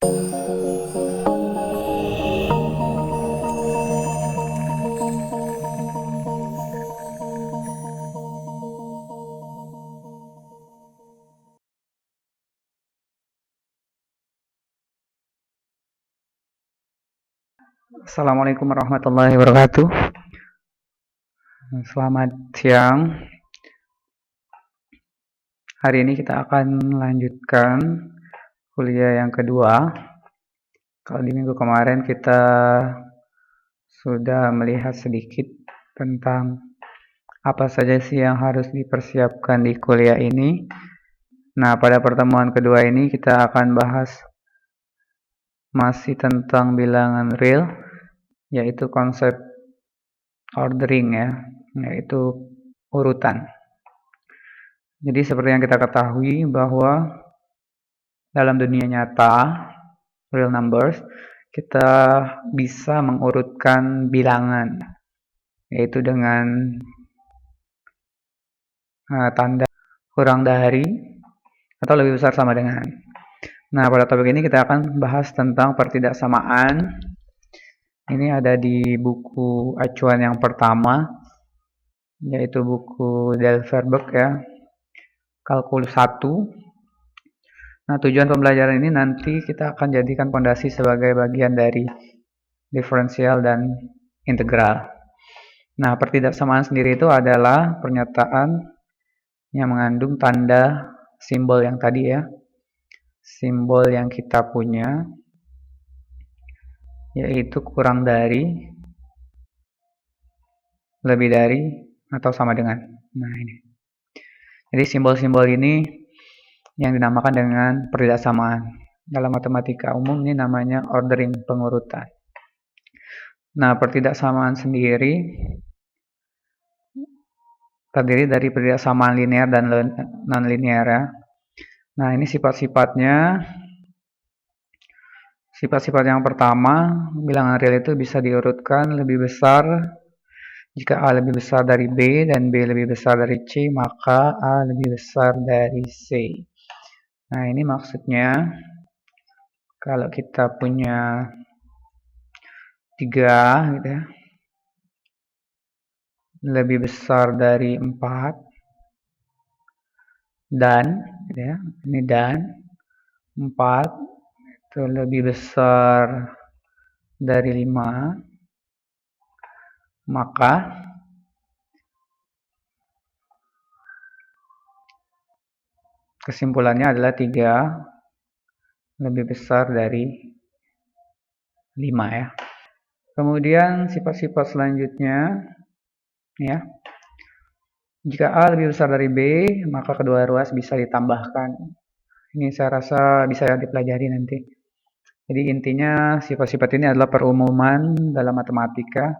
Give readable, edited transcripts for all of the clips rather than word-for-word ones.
Assalamualaikum warahmatullahi wabarakatuh. Selamat siang. Hari ini kita akan melanjutkan kuliah yang kedua. Kalau di minggu kemarin kita sudah melihat sedikit tentang apa saja sih yang harus dipersiapkan di kuliah ini. Nah, pada pertemuan kedua ini kita akan bahas masih tentang bilangan real, yaitu konsep ordering ya, yaitu urutan. Jadi seperti yang kita ketahui bahwa dalam dunia nyata, real numbers, kita bisa mengurutkan bilangan, yaitu dengan tanda kurang dari atau lebih besar sama dengan. Nah, pada topik ini kita akan bahas tentang pertidaksamaan. Ini ada di buku acuan yang pertama, yaitu buku Del Verbeek ya, Kalkulus 1. Nah, tujuan pembelajaran ini nanti kita akan jadikan fondasi sebagai bagian dari diferensial dan integral. Nah, pertidaksamaan sendiri itu adalah pernyataan yang mengandung tanda simbol yang tadi ya. Simbol yang kita punya yaitu kurang dari, lebih dari, atau sama dengan. Nah, ini. Jadi simbol-simbol ini yang dinamakan dengan pertidaksamaan. Dalam matematika umum ini namanya ordering, pengurutan. Nah, pertidaksamaan sendiri terdiri dari pertidaksamaan linear dan non-linear ya. Nah, ini sifat-sifatnya. Sifat-sifat yang pertama, bilangan real itu bisa diurutkan lebih besar. Jika A lebih besar dari B dan B lebih besar dari C, maka A lebih besar dari C. Nah, ini maksudnya kalau kita punya 3 gitu ya, lebih besar dari 4 dan gitu ya, ini dan 4 itu lebih besar dari 5, maka kesimpulannya adalah 3 lebih besar dari 5 ya. Kemudian sifat-sifat selanjutnya ya. Jika A lebih besar dari B, maka kedua ruas bisa ditambahkan. Ini saya rasa bisa dipelajari nanti. Jadi intinya sifat-sifat ini adalah perumuman dalam matematika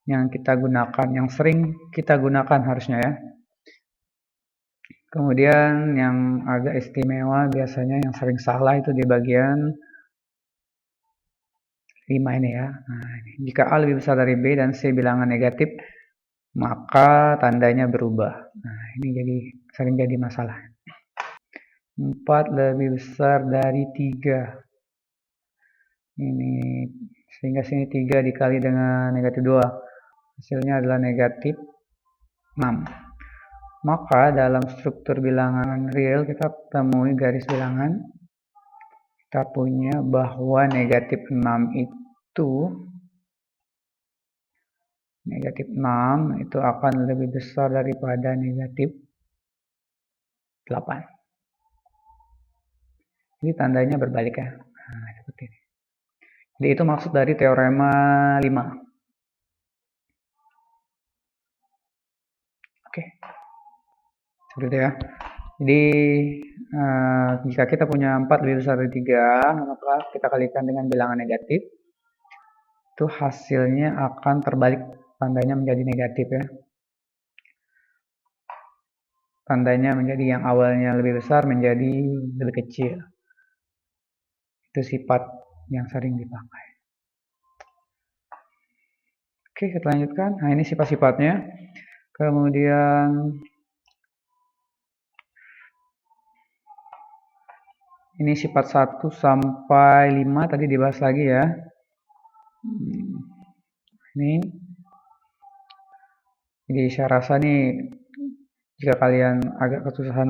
yang kita gunakan, yang sering kita gunakan harusnya ya. Kemudian yang agak istimewa biasanya yang sering salah itu di bagian 5 ini ya. Nah, jika A lebih besar dari B dan C bilangan negatif, maka tandanya berubah. Nah, ini sering jadi masalah. 4 lebih besar dari 3. Ini sehingga sini 3 dikali dengan negatif 2. Hasilnya adalah negatif 6. Maka dalam struktur bilangan real kita temui garis bilangan. Kita punya bahwa negatif 6 itu akan lebih besar daripada negatif 8. Jadi tandanya berbalik ya. Nah, seperti ini. Jadi itu maksud dari teorema 5. Oke. Seperti itu ya. Jadi jika kita punya 4 lebih besar dari 3, maka kita kalikan dengan bilangan negatif. Itu hasilnya akan terbalik, tandanya menjadi negatif ya. Tandanya menjadi yang awalnya lebih besar menjadi lebih kecil. Itu sifat yang sering dipakai. Oke, kita lanjutkan. Nah, ini sifat-sifatnya. Kemudian Ini sifat 1 sampai 5 tadi dibahas lagi ya. Ini jadi saya rasa nih jika kalian agak kesusahan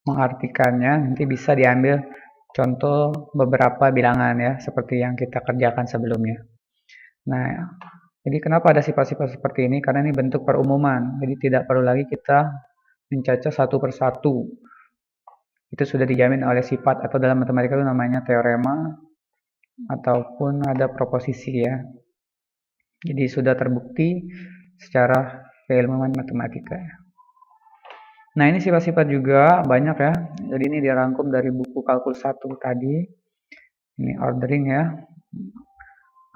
mengartikannya, nanti bisa diambil contoh beberapa bilangan ya, seperti yang kita kerjakan sebelumnya. Nah, jadi kenapa ada sifat-sifat seperti ini? Karena ini bentuk perumuman, jadi tidak perlu lagi kita mencacah satu persatu. Itu sudah dijamin oleh sifat, atau dalam matematika itu namanya teorema, ataupun ada proposisi ya. Jadi sudah terbukti secara keilmuan matematika. Nah, ini sifat-sifat juga banyak ya. Jadi ini dirangkum dari buku kalkulus 1 tadi. Ini ordering ya.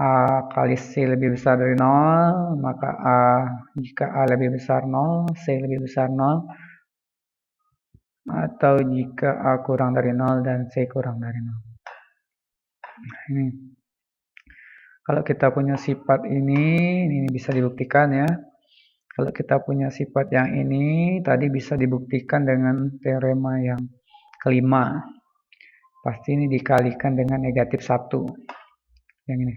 A kali C lebih besar dari 0, maka jika A lebih besar 0, C lebih besar 0, atau jika A kurang dari 0 dan C kurang dari 0. Ini. Kalau kita punya sifat ini bisa dibuktikan ya. Kalau kita punya sifat yang ini, tadi bisa dibuktikan dengan teorema yang kelima. Pasti ini dikalikan dengan negatif 1. Yang ini.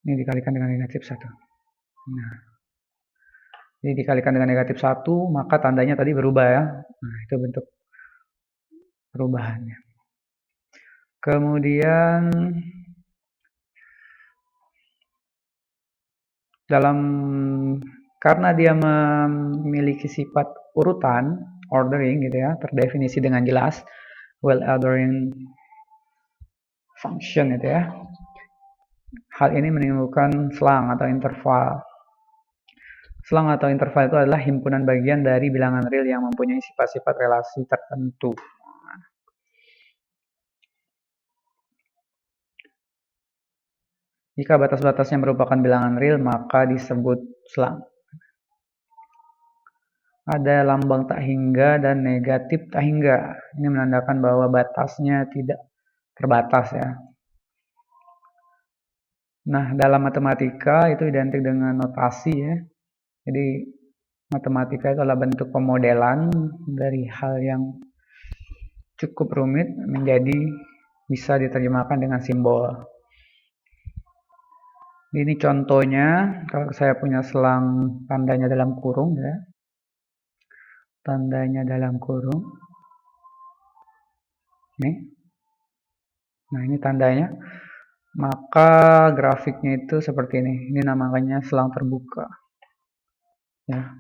Ini dikalikan dengan negatif 1. Nah. Ini dikalikan dengan negatif 1, maka tandanya tadi berubah ya. Nah, itu bentuk perubahannya. Kemudian karena dia memiliki sifat urutan, ordering gitu ya, terdefinisi dengan jelas, well ordering function gitu ya. Hal ini menimbulkan selang atau interval. Selang atau interval itu adalah himpunan bagian dari bilangan real yang mempunyai sifat-sifat relasi tertentu. Jika batas-batasnya merupakan bilangan real, maka disebut selang. Ada lambang tak hingga dan negatif tak hingga. Ini menandakan bahwa batasnya tidak terbatas ya. Nah, dalam matematika itu identik dengan notasi ya. Jadi, matematika itu adalah bentuk pemodelan dari hal yang cukup rumit menjadi bisa diterjemahkan dengan simbol. Ini contohnya, kalau saya punya selang tandanya dalam kurung ya. Tandanya dalam kurung. Nih. Nah, ini tandanya. Maka grafiknya itu seperti ini. Ini namanya selang terbuka. Ya.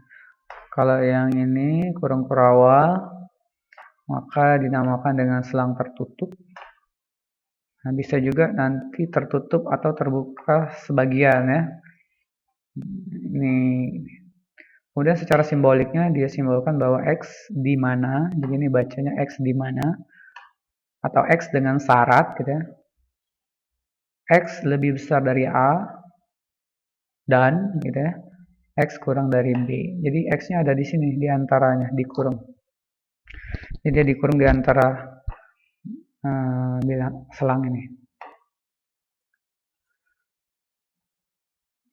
Kalau yang ini kurung perawal, maka dinamakan dengan selang tertutup. Nah, bisa juga nanti tertutup atau terbuka sebagian ya. Ini. Kemudian secara simboliknya dia simbolkan bahwa X di mana, jadi ini bacanya X di mana, atau X dengan syarat gitu ya. X lebih besar dari A, dan gitu ya, X kurang dari B. Jadi X-nya ada di sini, di antaranya, dikurung. Jadi dia dikurung di antara selang ini.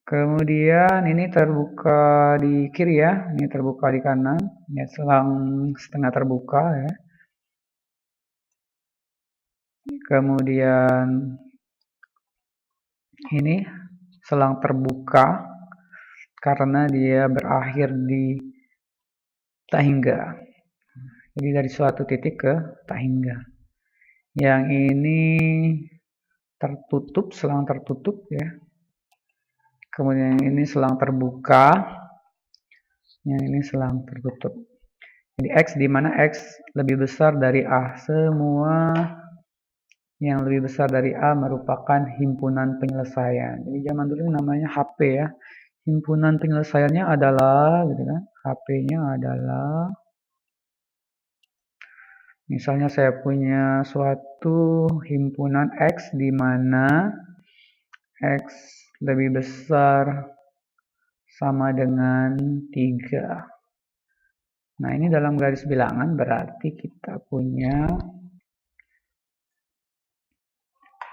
Kemudian ini terbuka di kiri ya, ini terbuka di kanan, ya selang setengah terbuka ya. Kemudian ini selang terbuka karena dia berakhir di tak hingga. Jadi dari suatu titik ke tak hingga. Yang ini tertutup, selang tertutup ya. Kemudian ini selang terbuka. Yang ini selang tertutup. Jadi X di mana X lebih besar dari A. Semua yang lebih besar dari A merupakan himpunan penyelesaian. Jadi zaman dulu namanya HP ya. Himpunan penyelesaiannya adalah gitu kan. HP-nya adalah misalnya saya punya suatu himpunan X di mana X lebih besar sama dengan 3. Nah, ini dalam garis bilangan berarti kita punya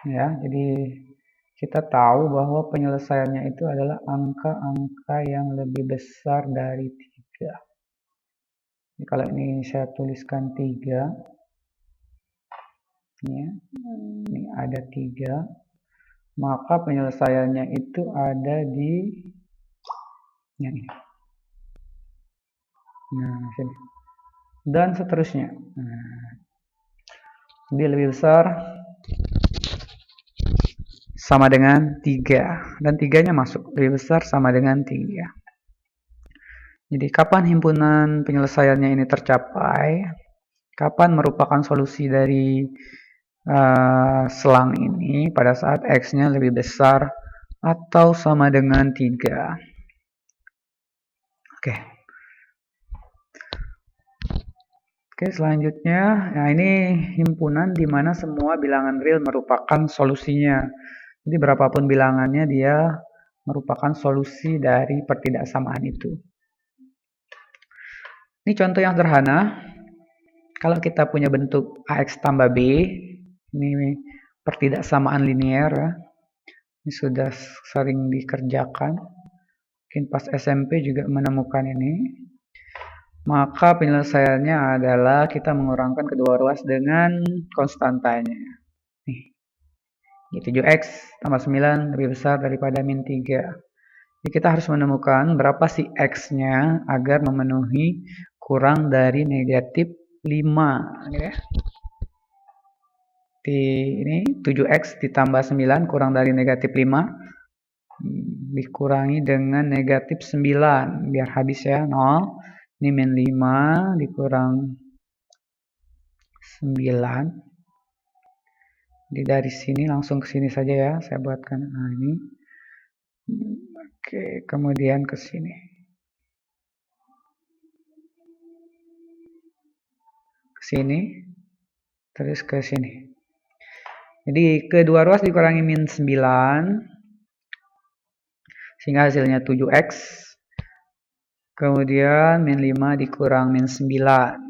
ya, jadi kita tahu bahwa penyelesaiannya itu adalah angka-angka yang lebih besar dari 3. Jadi kalau ini saya tuliskan 3, Ini ada 3, maka penyelesaiannya itu ada di yang ini. Nah, sini. Dan seterusnya. Nah, dia lebih besar sama dengan 3. Dan 3-nya masuk. Lebih besar sama dengan 3. Jadi, kapan himpunan penyelesaiannya ini tercapai? Kapan merupakan solusi dari selang ini pada saat X-nya lebih besar atau sama dengan 3. Oke. Oke, selanjutnya, nah ini himpunan di mana semua bilangan real merupakan solusinya. Jadi berapapun bilangannya dia merupakan solusi dari pertidaksamaan itu. Ini contoh yang sederhana. Kalau kita punya bentuk AX tambah B, ini pertidaksamaan linear ya. Ini sudah sering dikerjakan. Mungkin pas SMP juga menemukan ini. Maka penyelesaiannya adalah kita mengurangkan kedua ruas dengan konstantanya. Nih, 7x tambah 9 lebih besar daripada min 3. Jadi kita harus menemukan berapa sih x-nya agar memenuhi kurang dari negatif 5. Gitu ya. Ini 7x ditambah 9 kurang dari negatif 5. Dikurangi dengan negatif 9. Biar habis ya, 0. Ini min 5 dikurang 9. Jadi dari sini langsung ke sini saja ya, saya buatkan. Nah, ini. Oke, kemudian ke sini. Ke sini. Terus ke sini. Jadi kedua ruas dikurangi min 9. Sehingga hasilnya 7x. Kemudian min 5 dikurang min 9.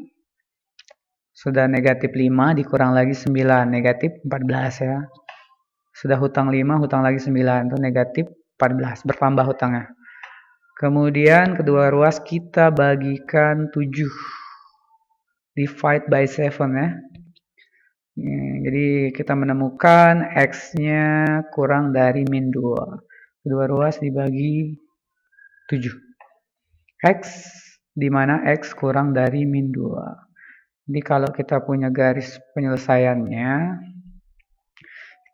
Sudah negatif 5 dikurang lagi 9, negatif 14 ya. Sudah hutang 5, hutang lagi 9, itu negatif 14, bertambah hutangnya. Kemudian kedua ruas kita bagikan 7. Divide by 7 ya. Jadi kita menemukan X-nya kurang dari min 2. Kedua ruas dibagi 7. X, di mana X kurang dari min 2. Jadi kalau kita punya garis penyelesaiannya,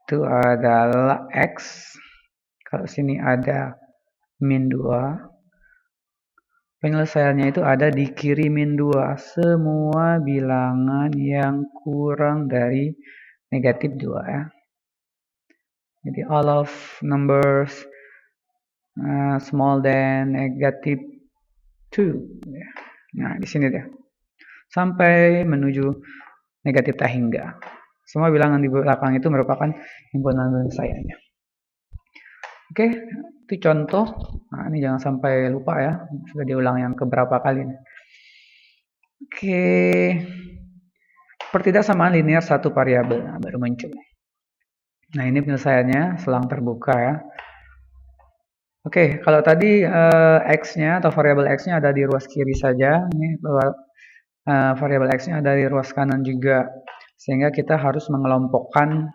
itu adalah X. Kalau sini ada min 2. Penyelesaiannya itu ada di kiri min 2. Semua bilangan yang kurang dari negatif 2 ya. Jadi all of numbers small than negative 2. Nah, di sini deh. Sampai menuju negatif tak hingga. Semua bilangan di belakang itu merupakan himpunan penyelesaiannya. Oke, itu contoh. Nah, ini jangan sampai lupa ya. Sudah diulang yang keberapa kali. Oke. Pertidaksamaan linear satu variabel. Nah, baru muncul. Nah, ini penyelesaiannya selang terbuka ya. Oke, kalau tadi X-nya atau variabel X-nya ada di ruas kiri saja. Ini variabel X-nya ada di ruas kanan juga. Sehingga kita harus mengelompokkan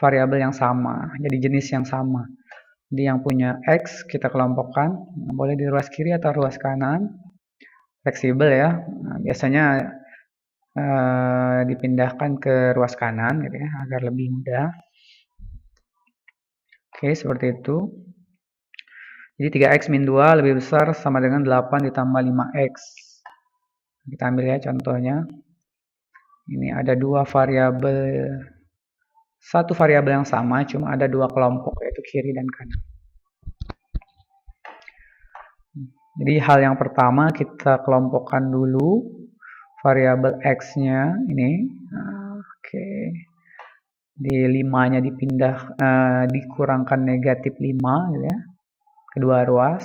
variabel yang sama. Jadi jenis yang sama. Jadi yang punya X kita kelompokkan. Boleh di ruas kiri atau ruas kanan. Fleksibel ya. Nah, biasanya dipindahkan ke ruas kanan gitu ya, agar lebih mudah. Oke, seperti itu. Jadi 3x min 2 lebih besar sama dengan 8 ditambah 5x. Kita ambil ya contohnya. Ini ada dua variabel. Satu variabel yang sama, cuma ada dua kelompok, yaitu kiri dan kanan. Jadi hal yang pertama kita kelompokkan dulu variabel x-nya ini. Oke. Di 5-nya dipindah dikurangkan negatif 5 gitu ya. Kedua ruas.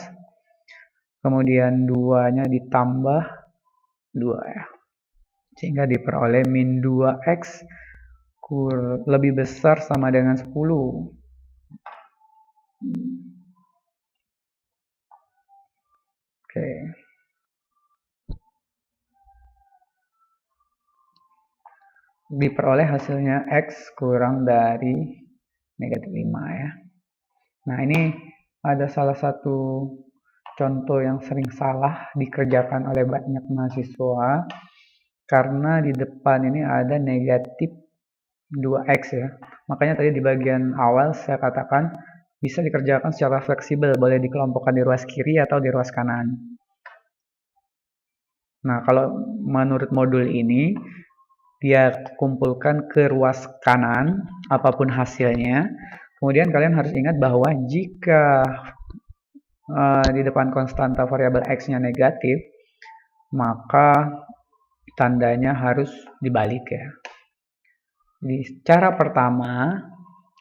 Kemudian 2-nya ditambah 2 ya. Sehingga diperoleh min 2x lebih besar sama dengan 10. Oke. diperoleh hasilnya X kurang dari negatif 5 ya. Nah, ini ada salah satu contoh yang sering salah dikerjakan oleh banyak mahasiswa karena di depan ini ada negatif 2x ya. Makanya tadi di bagian awal saya katakan bisa dikerjakan secara fleksibel, boleh dikelompokkan di ruas kiri atau di ruas kanan. Nah, kalau menurut modul ini, dia kumpulkan ke ruas kanan, apapun hasilnya. Kemudian kalian harus ingat bahwa jika di depan konstanta variabel x-nya negatif, maka tandanya harus dibalik ya. Jadi cara pertama,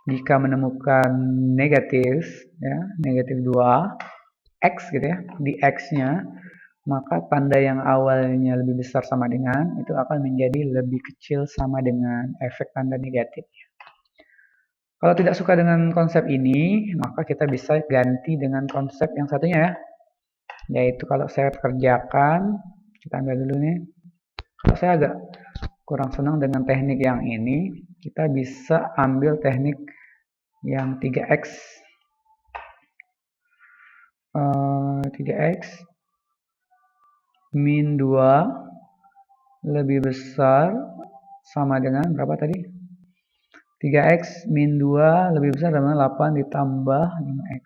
jika menemukan negatif ya, negatif 2 x gitu ya, di x-nya, maka tanda yang awalnya lebih besar sama dengan itu akan menjadi lebih kecil sama dengan efek tanda negatif. Kalau tidak suka dengan konsep ini, maka kita bisa ganti dengan konsep yang satunya ya, yaitu kalau saya kerjakan, kita ambil dulu nih, kalau saya agak kurang senang dengan teknik yang ini, kita bisa ambil teknik yang 3x 3x min 2 lebih besar sama dengan berapa tadi? 3x min 2 lebih besar dengan 8 ditambah 5x.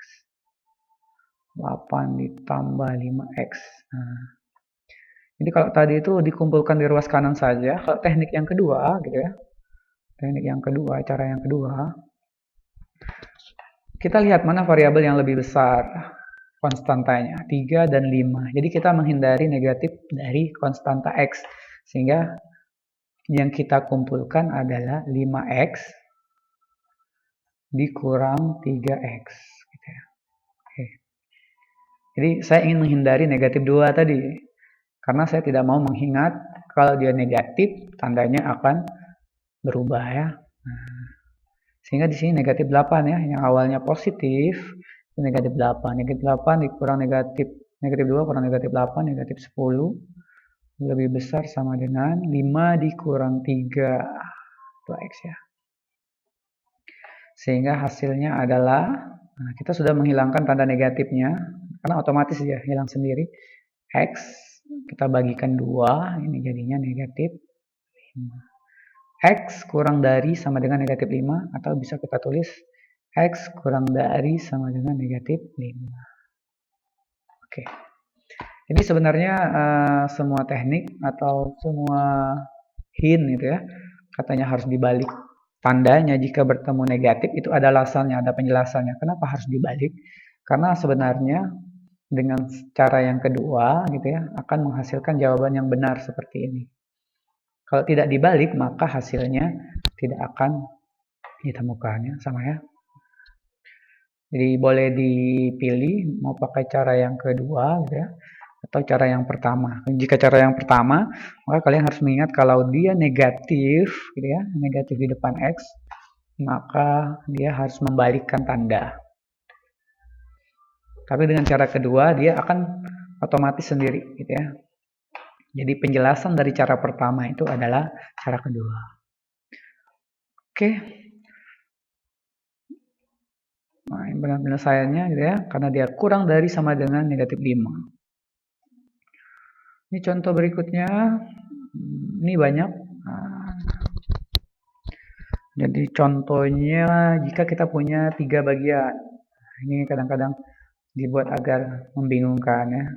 8 ditambah 5x. Nah, jadi kalau tadi itu dikumpulkan di ruas kanan saja, kalau teknik yang kedua gitu ya. Teknik yang kedua, cara yang kedua, kita lihat mana variabel yang lebih besar konstantanya, 3 dan 5. Jadi kita menghindari negatif dari konstanta x, sehingga yang kita kumpulkan adalah 5x dikurang 3x gitu ya. Oke. Jadi saya ingin menghindari negatif 2 tadi, karena saya tidak mau mengingat kalau dia negatif tandanya akan berubah ya. Nah, sehingga di sini negatif 8 ya, yang awalnya positif negatif 8. Negatif 8 dikurang negatif 2 kurang negatif 8, negatif 10 lebih besar sama dengan 5 dikurang 3 2x ya. Sehingga hasilnya adalah, nah kita sudah menghilangkan tanda negatifnya, karena otomatis ya hilang sendiri. X kita bagikan 2, ini jadinya negatif 5. X kurang dari sama dengan negatif 5, atau bisa kita tulis X kurang dari sama dengan negatif 5. Oke. Jadi sebenarnya semua teknik atau semua hint gitu ya, katanya harus dibalik tandanya jika bertemu negatif, itu ada alasannya, ada penjelasannya. Kenapa harus dibalik? Karena sebenarnya dengan cara yang kedua gitu ya, akan menghasilkan jawaban yang benar seperti ini. Kalau tidak dibalik, maka hasilnya tidak akan ditemukan ya, sama ya. Jadi boleh dipilih mau pakai cara yang kedua gitu ya, atau cara yang pertama. Jika cara yang pertama, maka kalian harus mengingat kalau dia negatif gitu ya, negatif di depan x, maka dia harus membalikkan tanda. Tapi dengan cara kedua dia akan otomatis sendiri gitu ya. Jadi penjelasan dari cara pertama itu adalah cara kedua. Oke. Nah, ini penyelesaiannya gitu ya, karena dia kurang dari sama dengan negatif 5. Ini contoh berikutnya, ini banyak. Jadi contohnya jika kita punya 3 bagian, ini kadang-kadang dibuat agar membingungkan ya.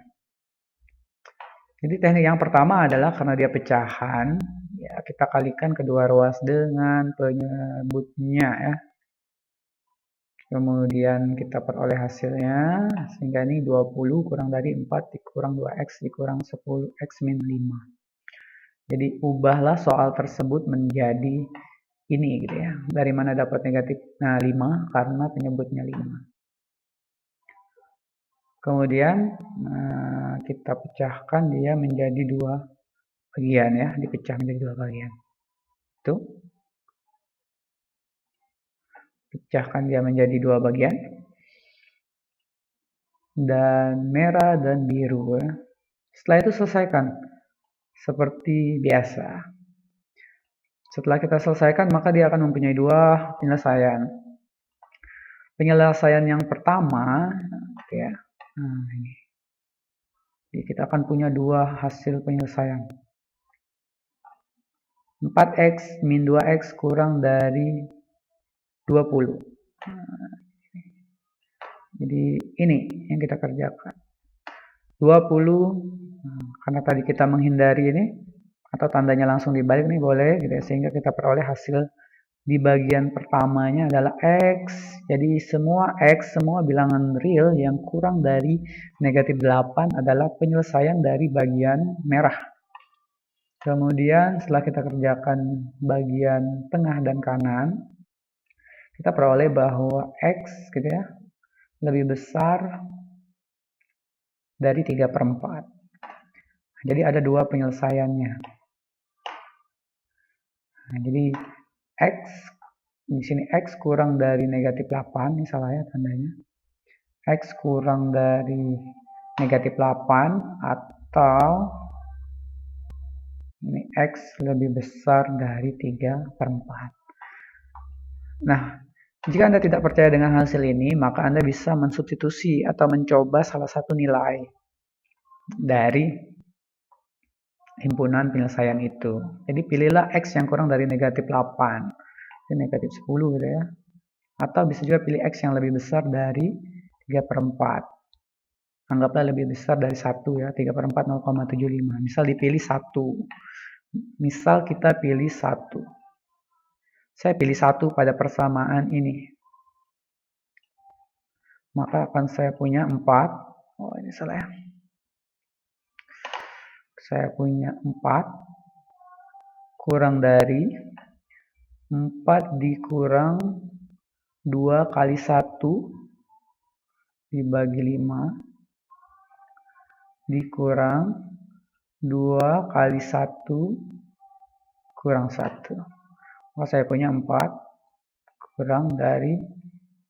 Jadi teknik yang pertama adalah karena dia pecahan, ya kita kalikan kedua ruas dengan penyebutnya ya. Kemudian kita peroleh hasilnya, sehingga ini 20 kurang dari 4 dikurang 2x dikurang 10x min 5. Jadi ubahlah soal tersebut menjadi ini gitu ya. Dari mana dapat negatif 5? Karena penyebutnya 5. Kemudian kita pecahkan dia menjadi 2 bagian ya, dipecah menjadi 2 bagian. Tuh. Pecahkan dia menjadi 2 bagian. Dan merah dan biru ya. Setelah itu selesaikan seperti biasa. Setelah kita selesaikan, maka dia akan mempunyai dua penyelesaian. Penyelesaian yang pertama, ya, nah ini. Jadi kita akan punya dua hasil penyelesaian. 4x min 2x kurang dari 20. Jadi ini yang kita kerjakan. 20, karena tadi kita menghindari ini, atau tandanya langsung dibalik nih boleh, gitu ya, sehingga kita peroleh hasil di bagian pertamanya adalah X. Jadi semua X, semua bilangan real yang kurang dari negatif 8 adalah penyelesaian dari bagian merah. Kemudian setelah kita kerjakan bagian tengah dan kanan, kita peroleh bahwa X gitu ya, lebih besar dari 3/4. Jadi ada dua penyelesaiannya. Nah, jadi X, di sini X kurang dari negatif 8, ini salah ya tandanya. X kurang dari negatif 8 atau ini X lebih besar dari 3/4. Nah, jika Anda tidak percaya dengan hasil ini, maka Anda bisa mensubstitusi atau mencoba salah satu nilai dari himpunan penyelesaian itu. Jadi pilihlah X yang kurang dari negatif 8, negatif 10 gitu ya. Atau bisa juga pilih X yang lebih besar dari 3/4. Anggaplah lebih besar dari 1 ya, 3/4 0,75. Misal dipilih 1. Misal kita pilih 1. Saya pilih 1 pada persamaan ini. Maka akan saya punya 4. Oh, ini salah ya. Saya punya 4 kurang dari 4 dikurang 2 kali 1 dibagi 5 dikurang 2 kali 1 kurang 1. Maka saya punya 4 kurang dari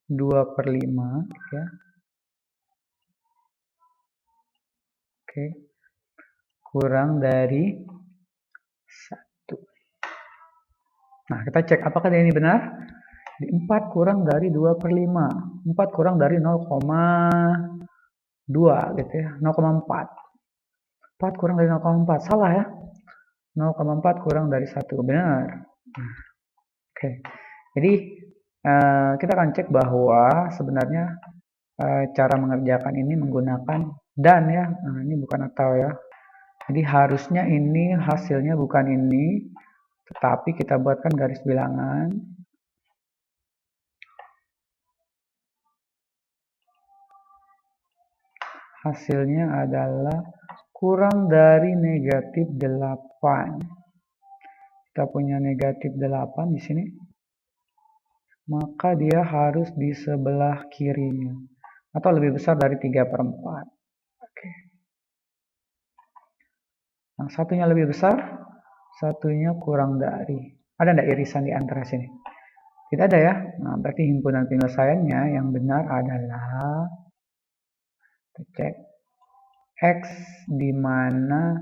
2/5 ya. Oke. Kurang dari 1. Nah, kita cek apakah ini benar. 4 kurang dari 2/5. 4 kurang dari 0,2 gitu ya, 0,4. 4 kurang dari 0,4, salah ya. 0,4 kurang dari 1, benar. Oke. Jadi kita akan cek bahwa sebenarnya cara mengerjakan ini menggunakan dan ya. Nah, ini bukan atau ya. Jadi harusnya ini hasilnya bukan ini, tetapi kita buatkan garis bilangan. Hasilnya adalah kurang dari negatif 8. Kita punya negatif 8 di sini. Maka dia harus di sebelah kirinya. Atau lebih besar dari 3/4. Oke. Nah, satunya lebih besar, satunya kurang dari. Ada enggak irisan di antara sini? Tidak ada ya. Nah, berarti himpunan penyelesaiannya yang benar adalah, kita cek, X di mana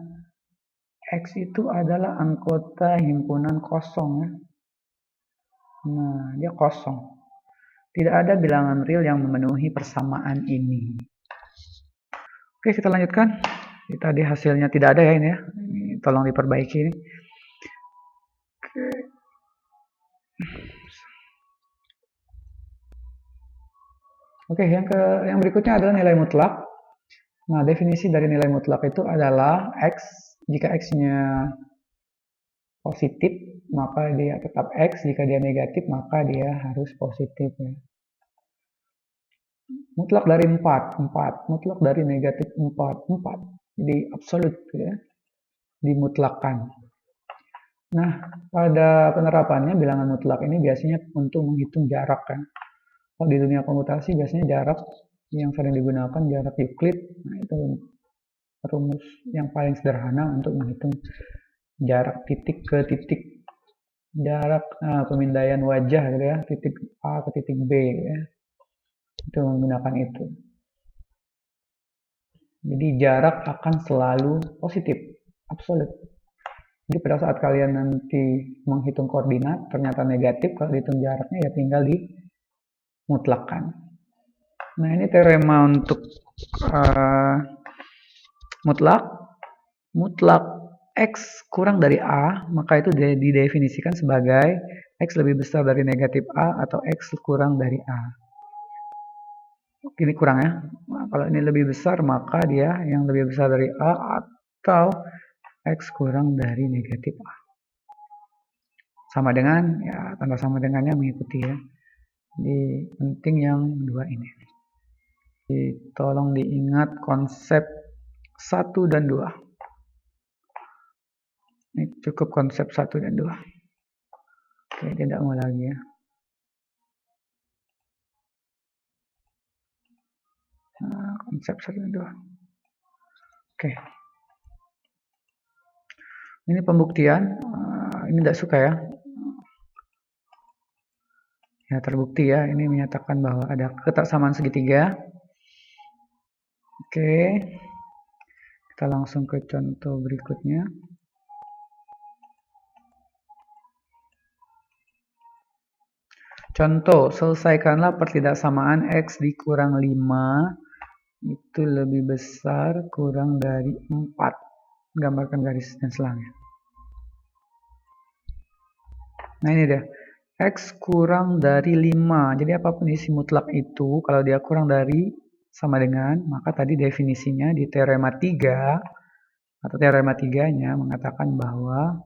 X itu adalah anggota himpunan kosong ya. Nah, dia kosong. Tidak ada bilangan real yang memenuhi persamaan ini. Oke, kita lanjutkan. Ini tadi hasilnya tidak ada ya ini ya. Ini tolong diperbaiki ini. Oke, yang berikutnya adalah nilai mutlak. Nah, definisi dari nilai mutlak itu adalah X, jika X-nya positif, maka dia tetap X, jika dia negatif, maka dia harus positif ya. Mutlak dari 4, mutlak dari negatif 4. Jadi absolut ya, dimutlakkan. Nah, pada penerapannya bilangan mutlak ini biasanya untuk menghitung jarak kan. Kalau di dunia komputasi biasanya jarak yang sering digunakan jarak Euclid. Nah, itu rumus yang paling sederhana untuk menghitung jarak titik ke titik, jarak pemindaian wajah gitu ya, titik A ke titik B ya. Itu menggunakan itu. Jadi jarak akan selalu positif, absolut. Jadi pada saat kalian nanti menghitung koordinat ternyata negatif, kalau dihitung jaraknya ya tinggal dimutlakkan. Nah, ini teorema untuk mutlak. Mutlak X kurang dari A, maka itu didefinisikan sebagai X lebih besar dari negatif A atau X kurang dari A. Ini kurang ya. Nah, kalau ini lebih besar, maka dia yang lebih besar dari A atau X kurang dari negatif A. Sama dengan, ya tanda sama dengannya mengikuti ya. Jadi penting yang dua ini. Jadi, tolong diingat konsep 1 dan 2. Ini cukup konsep 1 dan 2. Oke, tidak mau lagi ya. Nah, konsep 1 dan 2. Oke. Ini pembuktian. Ini tidak suka ya. Ya, terbukti ya. Ini menyatakan bahwa ada ketersamaan segitiga. Oke. Kita langsung ke contoh berikutnya. Contoh, selesaikanlah pertidaksamaan X dikurang 5 itu lebih besar kurang dari 4. Gambarkan garis dan selangnya. Nah, ini dia. X kurang dari 5. Jadi apapun isi mutlak itu, kalau dia kurang dari sama dengan, maka tadi definisinya di teorema 3 atau teorema 3-nya mengatakan bahwa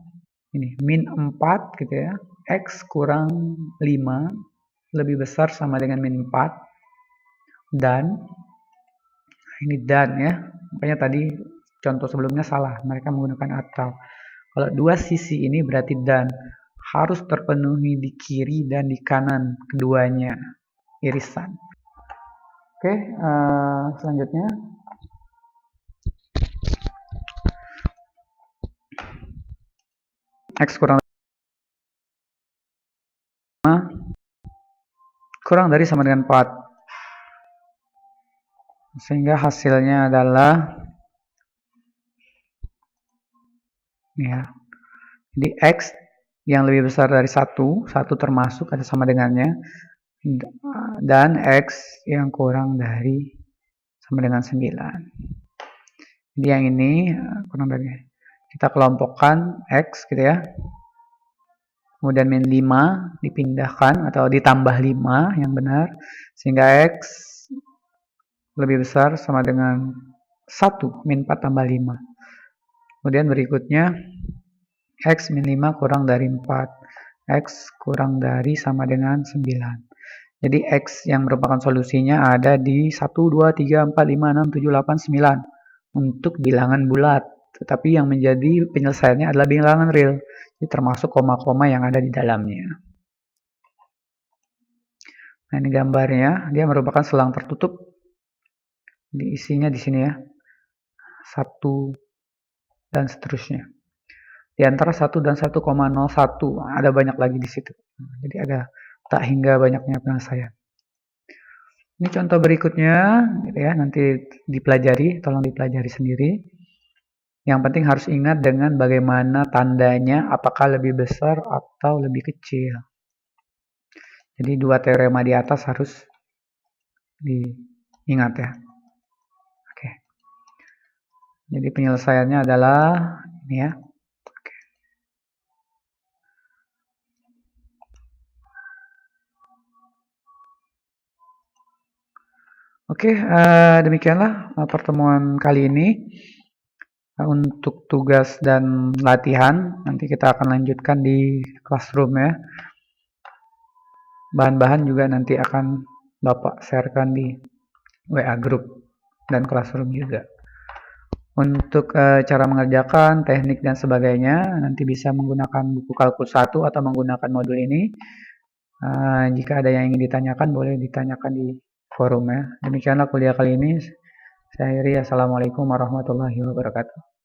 ini min 4 gitu ya. X kurang 5 lebih besar sama dengan min 4 dan ini dan ya. Makanya tadi contoh sebelumnya salah, mereka menggunakan atau. Kalau dua sisi ini berarti dan harus terpenuhi di kiri dan di kanan keduanya irisan. Oke, selanjutnya X kurang dari sama dengan 4, sehingga hasilnya adalah ya. Jadi X yang lebih besar dari 1 termasuk ada sama dengannya, dan X yang kurang dari sama dengan 9. Jadi yang ini kurang dari, kita kelompokkan X gitu ya, kemudian min 5 dipindahkan atau ditambah 5 yang benar, sehingga X lebih besar sama dengan 1 min 4 tambah 5. Kemudian berikutnya X min 5 kurang dari 4, X kurang dari sama dengan 9. Jadi X yang merupakan solusinya ada di 1, 2, 3, 4, 5, 6, 7, 8, 9 untuk bilangan bulat. Tetapi yang menjadi penyelesaiannya adalah bilangan real, jadi termasuk koma-koma yang ada di dalamnya. Nah, ini gambarnya, dia merupakan selang tertutup. Diisinya di sini ya, 1 dan seterusnya. Di antara 1 dan 1,01 ada banyak lagi di situ. Jadi ada tak hingga banyaknya penyelesaian. Ini contoh berikutnya, gitu ya, nanti dipelajari, tolong dipelajari sendiri. Yang penting harus ingat dengan bagaimana tandanya, apakah lebih besar atau lebih kecil. Jadi dua teorema di atas harus diingat ya. Oke. Jadi penyelesaiannya adalah ini ya. Oke, demikianlah pertemuan kali ini. Untuk tugas dan latihan, nanti kita akan lanjutkan di classroom ya. Bahan-bahan juga nanti akan Bapak sharekan di WA group dan classroom juga. Untuk cara mengerjakan, teknik dan sebagainya, nanti bisa menggunakan buku Kalkulus 1 atau menggunakan modul ini. Jika ada yang ingin ditanyakan, boleh ditanyakan di forum ya. Demikianlah kuliah kali ini. Saya akhiri. Assalamualaikum warahmatullahi wabarakatuh.